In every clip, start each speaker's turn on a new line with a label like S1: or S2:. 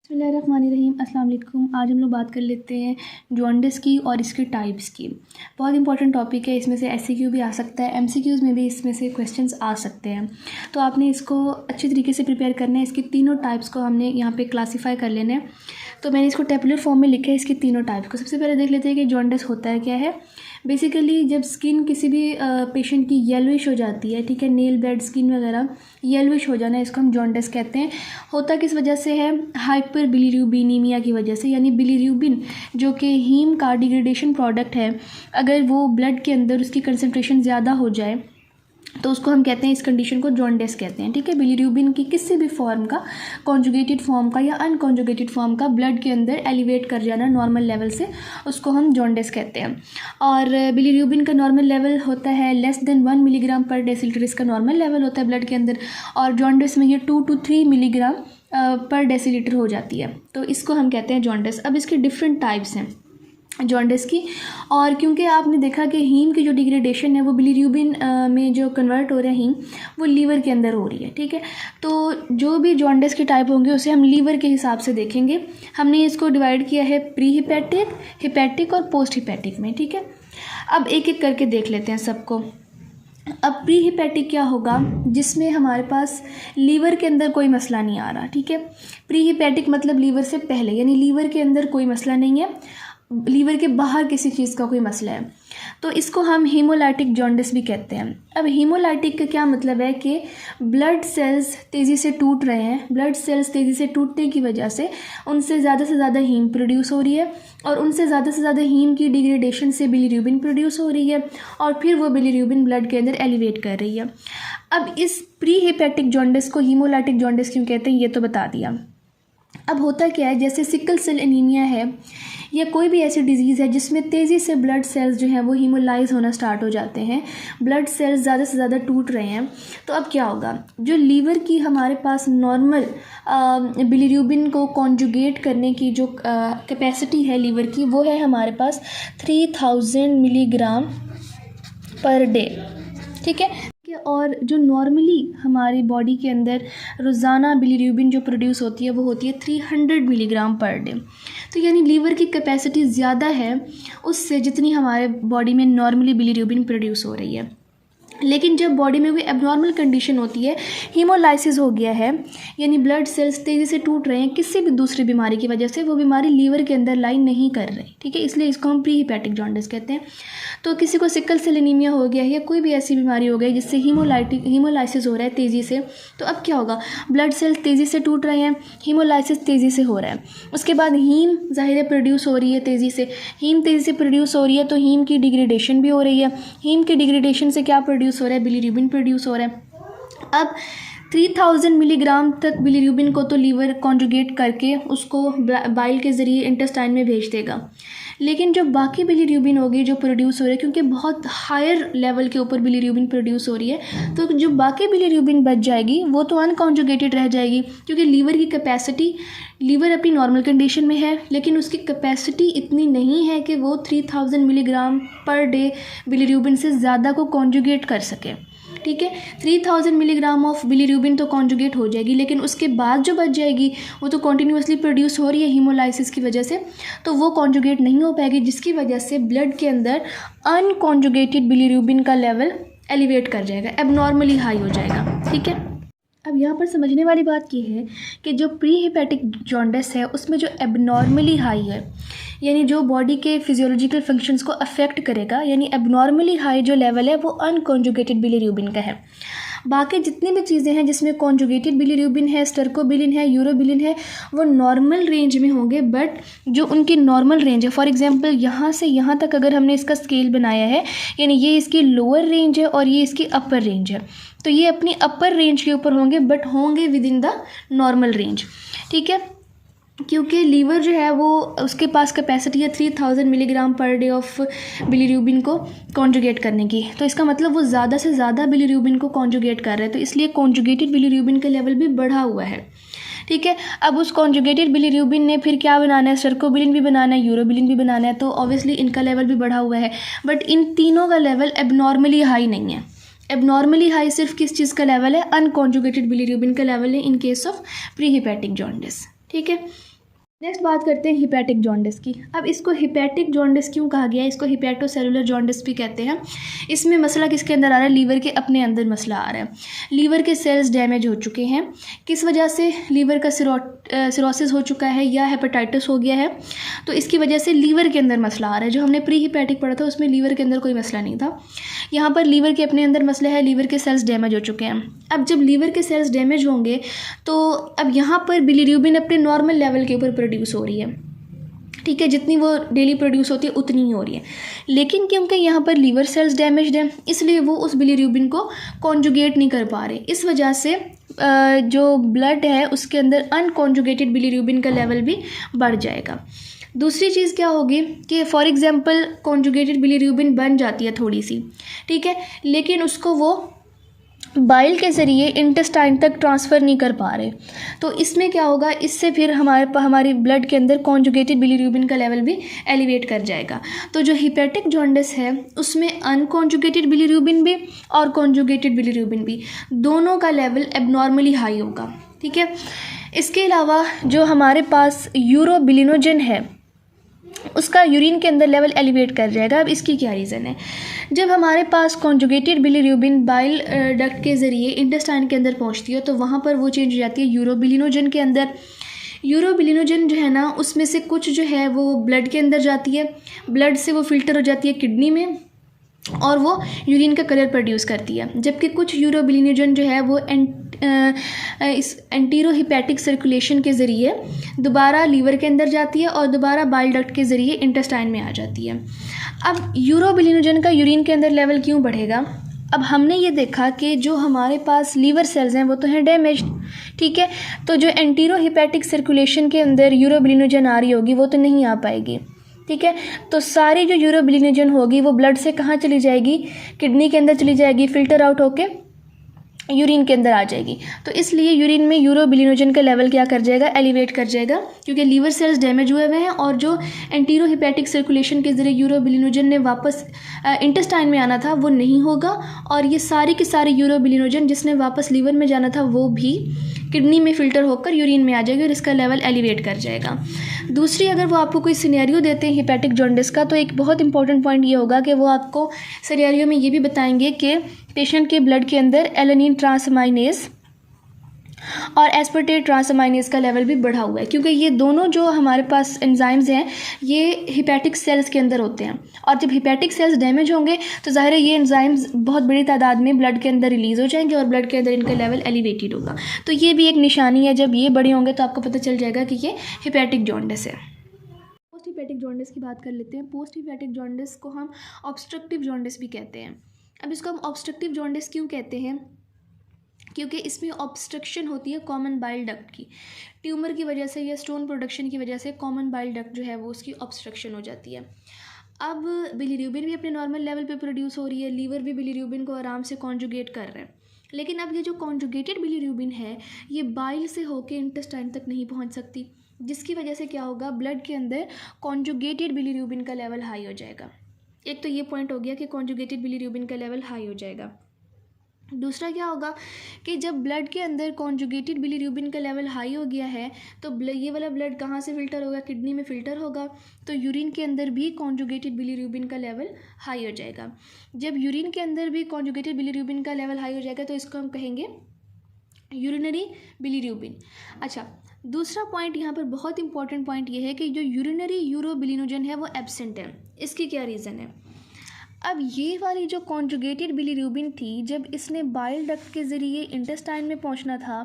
S1: बिस्मिल्लाहिर्रहमानिर्रहीम। अस्सलाम वालेकुम। आज हम लोग बात कर लेते हैं जॉन्डिस की और इसके टाइप्स की। बहुत इंपॉर्टेंट टॉपिक है, इसमें से एससीक्यू भी आ सकता है, एमसीक्यूज़ में भी इसमें से क्वेश्चंस आ सकते हैं। तो आपने इसको अच्छी तरीके से प्रिपेयर करना है। इसकी तीनों टाइप्स को हमने यहाँ पे क्लासीफाई कर लेना है। तो मैंने इसको टेबुलर फॉर्म में लिखा है इसके तीनों टाइप्स को। सबसे पहले देख लेते हैं कि जॉन्डिस होता है क्या है। बेसिकली जब स्किन किसी भी पेशेंट की येलोइश हो जाती है, ठीक है, नेल बेड स्किन वगैरह येलोइश हो जाना, इसको हम जॉन्डिस कहते हैं। होता किस वजह से है? हाइपर बिलीरूबिनीमिया की वजह से। यानी बिलीरूबिन जो कि हीम का डिग्रेडेशन प्रोडक्ट है, अगर वो ब्लड के अंदर उसकी कंसनट्रेशन ज़्यादा हो जाए तो उसको हम कहते हैं, इस कंडीशन को जॉन्डिस कहते हैं। ठीक है, बिलीरूबिन की किसी भी फॉर्म का, कॉन्जुगेटेड फॉर्म का या अनकॉन्जुगेटेड फॉर्म का ब्लड के अंदर एलिवेट कर जाना नॉर्मल लेवल से, उसको हम जॉन्डिस कहते हैं। और बिलीरूबिन का नॉर्मल लेवल होता है लेस देन 1 मिलीग्राम पर डेसीलीटर, इसका नॉर्मल लेवल होता है ब्लड के अंदर। और जॉन्डिस में ये 2 to 3 मिलीग्राम पर डेसीलीटर हो जाती है, तो इसको हम कहते हैं जॉन्डिस। अब इसके डिफरेंट टाइप्स हैं जॉन्डिस की। और क्योंकि आपने देखा कि हीम की जो डिग्रेडेशन है वो बिलीरूबिन में जो कन्वर्ट हो रहा है हीम, वो लीवर के अंदर हो रही है। ठीक है, तो जो भी जॉन्डिस के टाइप होंगे उसे हम लीवर के हिसाब से देखेंगे। हमने इसको डिवाइड किया है प्री हिपैटिक, हिपैटिक और पोस्ट हिपैटिक में। ठीक है, अब एक एक करके देख लेते हैं सबको। अब प्री हिपैटिक क्या होगा? जिसमें हमारे पास लीवर के अंदर कोई मसला नहीं आ रहा। ठीक है, प्री हिपैटिक मतलब लीवर से पहले, यानी लीवर के अंदर कोई मसला नहीं है, लीवर के बाहर किसी चीज़ का कोई मसला है, तो इसको हम हीमोलाइटिक जॉन्डिस भी कहते हैं। अब हीमोलाइटिक का क्या मतलब है कि ब्लड सेल्स तेज़ी से टूट रहे हैं। ब्लड सेल्स तेज़ी से टूटने की वजह से उनसे ज़्यादा हीम प्रोड्यूस हो रही है, और उनसे ज़्यादा हीम की डिग्रेडेशन से बिलीरूबिन प्रोड्यूस हो रही है, और फिर वो बिलीरूबिन ब्लड के अंदर एलिवेट कर रही है। अब इस प्री हिपैटिक जॉन्डिस को हीमोलाइटिक जॉन्डिस क्यों कहते हैं, ये तो बता दिया। अब होता क्या है, जैसे सिकल सेल एनीमिया है या कोई भी ऐसी डिजीज़ है जिसमें तेज़ी से ब्लड सेल्स जो हैं वो हीमोलाइज होना स्टार्ट हो जाते हैं, ब्लड सेल्स ज़्यादा से ज़्यादा टूट रहे हैं, तो अब क्या होगा? जो लीवर की हमारे पास नॉर्मल बिलीरूबिन को कॉन्जुगेट करने की जो कैपेसिटी है लीवर की, वो है हमारे पास 3000 मिलीग्राम पर डे। ठीक है, और जो नॉर्मली हमारी बॉडी के अंदर रोज़ाना बिलीरूबिन जो प्रोड्यूस होती है वो होती है 300 मिलीग्राम पर डे। तो यानी लीवर की कैपेसिटी ज़्यादा है उससे जितनी हमारे बॉडी में नॉर्मली बिलीरूबिन प्रोड्यूस हो रही है। लेकिन जब बॉडी में कोई एबनॉर्मल कंडीशन होती है, हीमोलाइसिस हो गया है, यानी ब्लड सेल्स तेज़ी से टूट रहे हैं किसी भी दूसरी बीमारी की वजह से, वो बीमारी लीवर के अंदर लाइन नहीं कर रही, ठीक है, इसलिए इसको हम प्री हिपैटिक जॉन्डिस कहते हैं। तो किसी को सिकल सेल एनीमिया हो गया है या कोई भी ऐसी बीमारी हो गई जिससे हीमोलाइसिस हो रहा है तेज़ी से, तो अब क्या होगा? ब्लड सेल्स तेज़ी से टूट रहे हैं, हीमोलाइसिस तेज़ी से हो रहा है, उसके बाद हीम ज़ाहिर है प्रोड्यूस हो रही है तेज़ी से। हीम तेज़ी से प्रोड्यूस हो रही है तो हीम की डिग्रेडेशन भी हो रही है। हीम की डिग्रेडेशन से क्या प्रोड्यूस हो रहा है? बिलीरूबिन प्रोड्यूस हो रहा है। अब 3000 मिलीग्राम तक बिलीरूबिन को तो लीवर कॉन्जुगेट करके उसको बाइल के ज़रिए इंटेस्टाइन में भेज देगा, लेकिन जो बाकी बिलीरूबिन होगी जो प्रोड्यूस हो रही है, क्योंकि बहुत हायर लेवल के ऊपर बिलीरूबिन प्रोड्यूस हो रही है, तो जो बाकी बिलीरूबिन बच जाएगी वो तो अनकॉन्जुगेटेड रह जाएगी, क्योंकि लीवर की कैपेसिटी, लीवर अपनी नॉर्मल कंडीशन में है लेकिन उसकी कैपेसिटी इतनी नहीं है कि वो 3000 मिलीग्राम पर डे बिलीरूबिन से ज़्यादा को कॉन्जुगेट कर सके। ठीक है, 3000 मिलीग्राम ऑफ बिलीरूबिन तो कॉन्जुगेट हो जाएगी, लेकिन उसके बाद जो बच जाएगी वो तो कॉन्टीन्यूसली प्रोड्यूस हो रही है हीमोलाइसिस की वजह से, तो वो कॉन्जुगेट नहीं हो पाएगी, जिसकी वजह से ब्लड के अंदर अनकॉन्जुगेटेड बिलीरूबिन का लेवल एलिवेट कर जाएगा, एबनॉर्मली हाई हो जाएगा। ठीक है, अब यहाँ पर समझने वाली बात यह है कि जो प्री हिपैटिक जॉन्डिस है उसमें जो एबनॉर्मली हाई है, यानी जो बॉडी के फिजियोलॉजिकल फंक्शंस को अफेक्ट करेगा, यानी एबनॉर्मली हाई जो लेवल है वो अनकॉन्जुगेटेड बिलीरूबिन का है। बाकी जितनी भी चीज़ें हैं जिसमें कॉन्जुगेटेड बिलीरूबिन है, स्टर्कोबिलिन है, यूरोबिलिन है, वो नॉर्मल रेंज में होंगे, बट जो उनकी नॉर्मल रेंज है, फॉर एग्जांपल यहाँ से यहाँ तक अगर हमने इसका स्केल बनाया है, यानी ये इसकी लोअर रेंज है और ये इसकी अपर रेंज है, तो ये अपनी अपर रेंज के ऊपर होंगे, बट होंगे with in the normal range. ठीक है, क्योंकि लीवर जो है वो उसके पास कैपेसिटी है 3000 milligram per day of bilirubin को कॉन्जुगेट करने की, तो इसका मतलब वो ज़्यादा से ज़्यादा बिलीरूबिन को कॉन्जुगेट कर रहे हैं, तो इसलिए कॉन्जुगेटेड बिलीरूबिन का लेवल भी बढ़ा हुआ है। ठीक है, अब उस कॉन्जुगेटेड बिलीरूबिन ने फिर क्या बनाना है? स्टर्कोबिलिन भी बनाना है, यूरोबिलिन भी बनाना है, तो ऑब्वियसली इनका लेवल भी बढ़ा हुआ है, बट इन तीनों का लेवल एबनॉर्मली हाई नहीं है। एबनॉर्मली हाई सिर्फ किस चीज़ का लेवल है? अनकॉन्जुगेटेड बिलीरूबिन का लेवल है in case of pre hepatic jaundice. ठीक है, नेक्स्ट बात करते हैं हिपैटिक जॉन्डिस की। अब इसको हिपैटिक जॉन्डिस क्यों कहा गया है, इसको हिपैटोसेलुलर जॉन्डिस भी कहते हैं। इसमें मसला किसके अंदर आ रहा है, लीवर के अपने अंदर मसला आ रहा है। लीवर के सेल्स डैमेज हो चुके हैं, किस वजह से, लीवर का सिरोसिस हो चुका है या हेपेटाइटिस हो गया है, तो इसकी वजह से लीवर के अंदर मसला आ रहा है। जो हमने प्री हिपैटिक पढ़ा था उसमें लीवर के अंदर कोई मसला नहीं था, यहाँ पर लीवर के अपने अंदर मसला है, लीवर के सेल्स डैमेज हो चुके हैं। अब जब लीवर के सेल्स डैमेज होंगे तो अब यहाँ पर बिलीरुबिन अपने नॉर्मल लेवल के ऊपर प्रोड्यूस हो रही है, ठीक है, जितनी वो डेली प्रोड्यूस होती है उतनी ही हो रही है। लेकिन क्योंकि यहाँ पर लीवर सेल्स डैमेज्ड हैं, इसलिए वो उस बिलीरुबिन को कॉन्जुगेट नहीं कर पा रहे। इस वजह से जो ब्लड है उसके अंदर अनकॉन्जुगेटेड बिलीरुबिन का लेवल भी बढ़ जाएगा। दूसरी चीज़ क्या होगी कि फॉर एग्जांपल कॉन्जुगेटेड बिलीरुबिन बन जाती है थोड़ी सी, ठीक है, लेकिन उसको वो बाइल के ज़रिए इंटेस्टाइन तक ट्रांसफ़र नहीं कर पा रहे, तो इसमें क्या होगा, इससे फिर हमारी ब्लड के अंदर कॉन्जुगेटेड बिलीरुबिन का लेवल भी एलिवेट कर जाएगा। तो जो हिपैटिक जॉन्डिस है उसमें अनकॉन्जुगेटेड बिलीरुबिन भी और कॉन्जुगेटेड बिलीरुबिन भी दोनों का लेवल एबनॉर्मली हाई होगा, ठीक है। इसके अलावा जो हमारे पास यूरोबिलिनोजन है उसका यूरिन के अंदर लेवल एलिवेट कर जाएगा। अब इसकी क्या रीज़न है, जब हमारे पास कॉन्जुगेटेड बिलीरुबिन बाइल डक्ट के ज़रिए इंटेस्टाइन के अंदर पहुंचती है तो वहाँ पर वो चेंज हो जाती है यूरोबिलिनोजन के अंदर। यूरोबिलिनोजन जो है ना उसमें से कुछ जो है वो ब्लड के अंदर जाती है, ब्लड से वो फिल्टर हो जाती है किडनी में और वो यूरिन का कलर प्रोड्यूस करती है, जबकि कुछ यूरोबिलिनोजन जो है वो इस एंटीरो हिपैटिक सर्कुलेशन के ज़रिए दोबारा लीवर के अंदर जाती है और दोबारा बाइल डक्ट के ज़रिए इंटेस्टाइन में आ जाती है। अब यूरोबिलिनोजन का यूरिन के अंदर लेवल क्यों बढ़ेगा, अब हमने ये देखा कि जो हमारे पास लीवर सेल्स हैं वो तो हैं डैमेज, ठीक है, तो जो एंटीरो हिपैटिक सर्कुलेशन के अंदर यूरोबिलिनोजन आ रही होगी वो तो नहीं आ पाएगी, ठीक है। तो सारी जो यूरोबिलिनोजन होगी वो ब्लड से कहाँ चली जाएगी, किडनी के अंदर चली जाएगी, फ़िल्टर आउट होके यूरिन के अंदर आ जाएगी। तो इसलिए यूरिन में यूरोबिलिनोजन का लेवल क्या कर जाएगा, एलिवेट कर जाएगा, क्योंकि लीवर सेल्स डैमेज हुए हुए हैं और जो एंटीरो हिपैटिक सर्कुलेशन के ज़रिए यूरोबिलिनोजन ने वापस इंटेस्टाइन में आना था वो नहीं होगा, और ये सारी की सारी यूरोबिलिनोजन जिसने वापस लीवर में जाना था वो भी किडनी में फ़िल्टर होकर यूरिन में आ जाएगी और इसका लेवल एलिवेट कर जाएगा। दूसरी, अगर वो आपको कोई सिनेरियो देते हैं हिपैटिक जॉन्डिस का, तो एक बहुत इंपॉर्टेंट पॉइंट ये होगा कि वो आपको सिनेरियो में ये भी बताएंगे कि पेशेंट के ब्लड के अंदर एलानिन ट्रांसअमाइनेज और एस्पार्टेट ट्रांसअमाइनेज का लेवल भी बढ़ा हुआ है, क्योंकि ये दोनों जो हमारे पास एंजाइम्स हैं ये हिपैटिक सेल्स के अंदर होते हैं, और जब हिपैटिक सेल्स डैमेज होंगे तो ज़ाहिर है ये एंजाइम्स बहुत बड़ी तादाद में ब्लड के अंदर रिलीज़ हो जाएंगे और ब्लड के अंदर इनका लेवल एलिवेटेड होगा। तो ये भी एक निशानी है, जब ये बड़े होंगे तो आपको पता चल जाएगा कि ये हिपैटिक जॉन्डिस है। पोस्ट हिपैटिक जॉन्डिस की बात कर लेते हैं। पोस्ट हिपैटिक जॉन्डिस को हम ऑब्स्ट्रक्टिव जॉन्डिस भी कहते हैं। अब इसको हम ऑब्स्ट्रक्टिव जॉन्डिस क्यों कहते हैं, क्योंकि इसमें ऑब्स्ट्रक्शन होती है कॉमन बाइल डक्ट की, ट्यूमर की वजह से या स्टोन प्रोडक्शन की वजह से कॉमन बाइल डक्ट जो है वो उसकी ऑब्स्ट्रक्शन हो जाती है। अब बिलीरुबिन भी अपने नॉर्मल लेवल पे प्रोड्यूस हो रही है, लीवर भी बिलीरुबिन को आराम से कॉन्जुगेट कर रहे हैं, लेकिन अब ये जो कॉन्जुगेटेड बिलीरुबिन है ये बाइल से होकर इंटेस्टाइन तक नहीं पहुंच सकती, जिसकी वजह से क्या होगा, ब्लड के अंदर कॉन्जुगेटेड बिलीरुबिन का लेवल हाई हो जाएगा। एक तो ये पॉइंट हो गया कि कॉन्जुगेटेड बिलीरुबिन का लेवल हाई हो जाएगा। दूसरा क्या होगा कि जब ब्लड के अंदर कॉन्जुगेटेड बिलीरुबिन का लेवल हाई हो गया है तो ये वाला ब्लड कहाँ से फ़िल्टर होगा, किडनी में फ़िल्टर होगा, तो यूरिन के अंदर भी कॉन्जुगेटेड बिलीरुबिन का लेवल हाई हो जाएगा। जब यूरिन के अंदर भी कॉन्जुगेटेड बिलीरुबिन का लेवल हाई हो जाएगा तो इसको हम कहेंगे यूरिनरी बिलीरुबिन। अच्छा, दूसरा पॉइंट यहाँ पर बहुत इंपॉर्टेंट पॉइंट ये है कि जो यूरिनरी यूरोबिलिनोजन है वो एब्सेंट है। इसकी क्या रीज़न है, अब ये वाली जो कॉन्जुगेटेड बिलीरुबिन थी, जब इसने बाइल डक्ट के ज़रिए इंटेस्टाइन में पहुंचना था,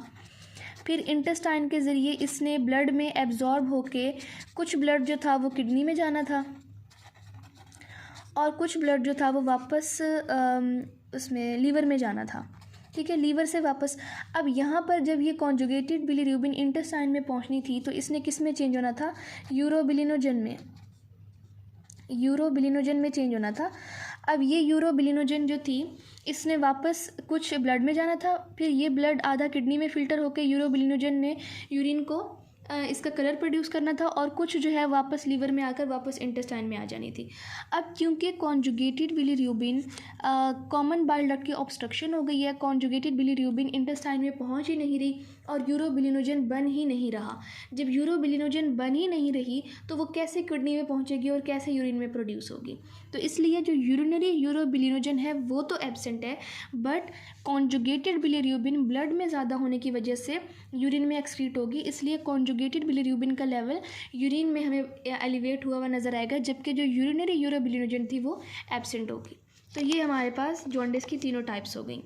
S1: फिर इंटेस्टाइन के ज़रिए इसने ब्लड में एब्जॉर्ब होके कुछ ब्लड जो था वो किडनी में जाना था और कुछ ब्लड जो था वो वापस उसमें लीवर में जाना था, ठीक है, लीवर से वापस। अब यहाँ पर जब ये कॉन्जुगेटेड बिलीरुबिन इंटेस्टाइन में पहुँचनी थी तो इसने किस में चेंज होना था, यूरोबिलिनोजन में चेंज होना था। अब ये यूरोबिलिनोजन जो थी इसने वापस कुछ ब्लड में जाना था, फिर ये ब्लड आधा किडनी में फ़िल्टर होकर यूरोबिलिनोजन ने यूरिन को इसका कलर प्रोड्यूस करना था और कुछ जो है वापस लीवर में आकर वापस इंटेस्टाइन में आ जानी थी। अब क्योंकि conjugated bilirubin common bile duct की ऑब्स्ट्रक्शन हो गई है, कॉन्जुगेटेड बिलीरुबिन इंटेस्टाइन में पहुंच ही नहीं रही, और यूरोबिलिनोजन बन ही नहीं रहा। जब यूरोबिलिनोजन बन ही नहीं रही तो वो कैसे किडनी में पहुंचेगी और कैसे यूरिन में प्रोड्यूस होगी। तो इसलिए जो यूरिनरी यूरोबिलिनोजन है वो तो एब्सेंट है, बट कॉन्जुगेटेड बिलिरुबिन ब्लड में ज़्यादा होने की वजह से यूरिन में एक्सक्रीट होगी, इसलिए कॉन्जुगेटेड बिलिरुबिन का लेवल यूरिन में हमें एलिवेट हुआ नज़र आएगा, जबकि जो यूरिनरी यूरोबिलिनोजन थी वो एब्सेंट होगी। तो ये हमारे पास जॉन्डिस की तीनों टाइप्स हो गई।